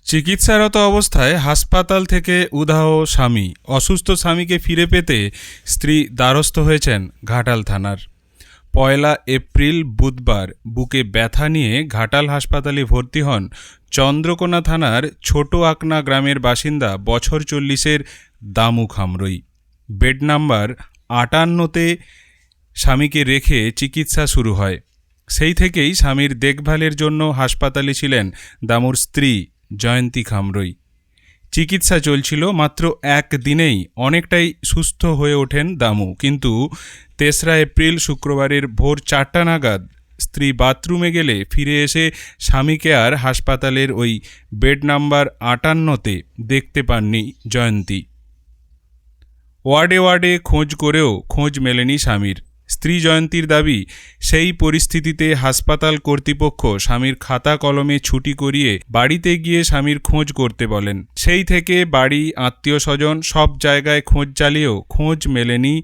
চিকিৎসারত অবস্থায় হাসপাতাল থেকে উধাও স্বামী। অসুস্থ স্বামীকে ফিরে পেতে স্ত্রী দ্বারস্থ হয়েছেন ঘাটাল থানার। ১ এপ্রিল বুধবার বুকে ব্যথা নিয়ে ঘাটাল হাসপাতালে ভর্তি হন চন্দ্রকোনা থানার ছোট আকনা গ্রামের বাসিন্দা বছর ৪০-এর দামু খামরুই। বেড নাম্বার ৫৮-তে স্বামীকে রেখে চিকিৎসা শুরু হয়। সেই থেকেই স্বামীর দেখভালের জন্য হাসপাতালে ছিলেন দামুর স্ত্রী জয়ন্তী খামরুই। চিকিৎসা চলছিল। মাত্র একদিনেই অনেকটাই সুস্থ হয়ে ওঠেন দামু। কিন্তু ৩রা এপ্রিল শুক্রবারের ভোর ৪টা নাগাদ স্ত্রী বাথরুমে গেলে ফিরে এসে স্বামীকে আর হাসপাতালের ওই বেড নাম্বার ৫৮-তে দেখতে পাননি জয়ন্তী। ওয়ার্ডে ওয়ার্ডে খোঁজ করেও খোঁজ মেলেনি স্বামীর। স্ত্রী জয়ন্তীর দাবি, সেই পরিস্থিতিতে হাসপাতাল কর্তৃপক্ষ স্বামীর খাতা কলমে ছুটি করিয়ে বাড়িতে গিয়ে স্বামীর খোঁজ করতে বলেন। সেই থেকে বাড়ি, আত্মীয় স্বজন সব জায়গায় খোঁজ চালিয়েও খোঁজ মেলেনি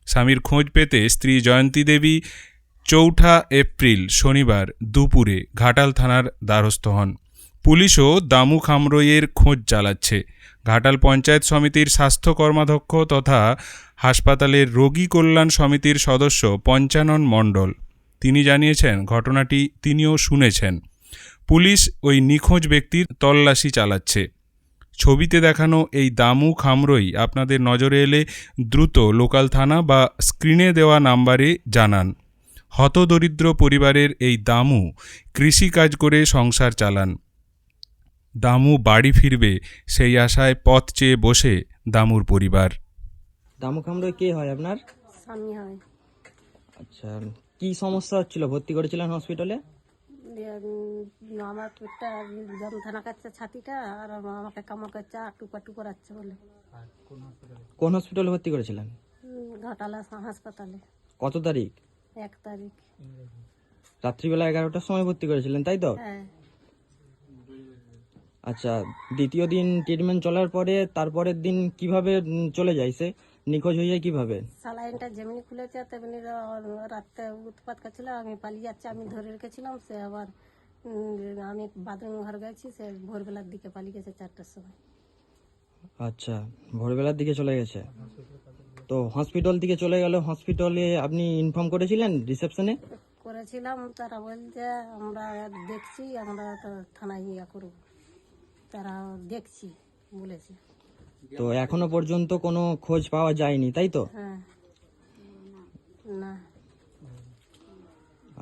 স্বামীর খোঁজ পেতে স্ত্রী জয়ন্তী দেবী ৪ঠা এপ্রিল শনিবার দুপুরে ঘাটাল থানার দ্বারস্থ হন। পুলিশও দামু খামরুইয়ের খোঁজ চালাচ্ছে। ঘাটাল পঞ্চায়েত সমিতির স্বাস্থ্য কর্মাধ্যক্ষ তথা হাসপাতালের রোগী কল্যাণ সমিতির সদস্য পঞ্চানন মণ্ডল তিনি জানিয়েছেন, ঘটনাটি তিনিও শুনেছেন। পুলিশ ওই নিখোঁজ ব্যক্তির তল্লাশি চালাচ্ছে। ছবিতে দেখানো এই দামু খামরুই আপনাদের নজরে এলে দ্রুত লোকাল থানা বা স্ক্রিনে দেওয়া নাম্বারে জানান। হতদরিদ্র পরিবারের এই দামু কৃষিকাজ করে সংসার চালান। দামু বাড়ি ফিরবে সেই আশায় পথ চেয়ে বসে দামুর পরিবার। দামু খামরুই কে হয় আপনার? স্বামী হয়। আচ্ছা, কি সমস্যা হচ্ছিল? ভর্তি করেছিলেন হসপিটালে? আমার পেটটা যন্ত্রণা করছে, ছাতিটা, আর আমাকে কামড় করছে, আটু পাটু করাচ্ছে বলে। কোন হসপিটালে ভর্তি করেছিলেন? ঘাটালা হাসপাতালে। কত তারিখ? ১ তারিখ রাত্রিবেলা 11টার সময় ভর্তি করেছিলেন, তাই তো? হ্যাঁ। আচ্ছা, দ্বিতীয় দিন ট্রিটমেন্ট চলার পরে তারপরের দিন কিভাবে চলে যায়? সে নিখোঁজ হয়ে যায় কিভাবে? স্যালাইনটা যেমনি খুলেছে তেমনি রাতে উৎপাত করছিল, আমি পালিয়ে যাচ্ছি, আমি ধরে রেখেছিলাম। সে আবার আমি বাথরুম ঘর গেছি, সে ভোরবেলার দিকে পালিয়ে গেছে ৪টার সময়। আচ্ছা, ভোরবেলার দিকে চলে গেছে। তো হসপিটাল থেকে চলে গেল, হসপিটালে আপনি ইনফর্ম করেছিলেন রিসেপশনে? করেছিলাম, তারা বলছে আমরা দেখছি, আমরা তো থানায় ইয়ে করব, তারা দেখছি বলেছে। তো এখনো পর্যন্ত কোনো খোঁজ পাওয়া যায়নি, তাই তো? হ্যাঁ। না।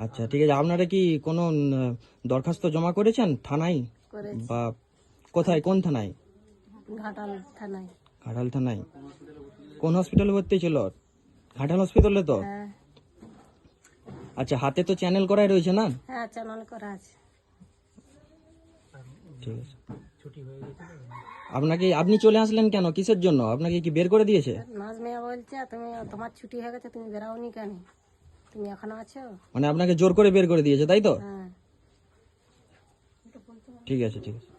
আচ্ছা, ঠিক আছে। আপনারা কি কোনো দরখাস্ত জমা করেছেন থানায় করেছি। বা কোথায়, কোন থানায়? ঘাটাল থানায়। ঘাটাল থানায়। কোন হসপিটালে ভর্তি ছিল? ঘাটাল হসপিটালে তো? হ্যাঁ। আচ্ছা, হাতে তো চ্যানেল করাই রয়েছে না? হ্যাঁ, চ্যানেল করা আছে। ঠিক আছে। আপনি চলে আসলেন কেন? কিসের জন্য? আপনাকে কি বের করে দিয়েছে? নাজমিয়া বলছে তোমার ছুটি হয়ে গেছে, তুমি বেরাওনি কেন, তুমি এখনো আছো? মানে আপনাকে জোর করে বের করে দিয়েছে, তাই তো? হ্যাঁ। ঠিক আছে, ঠিক আছে।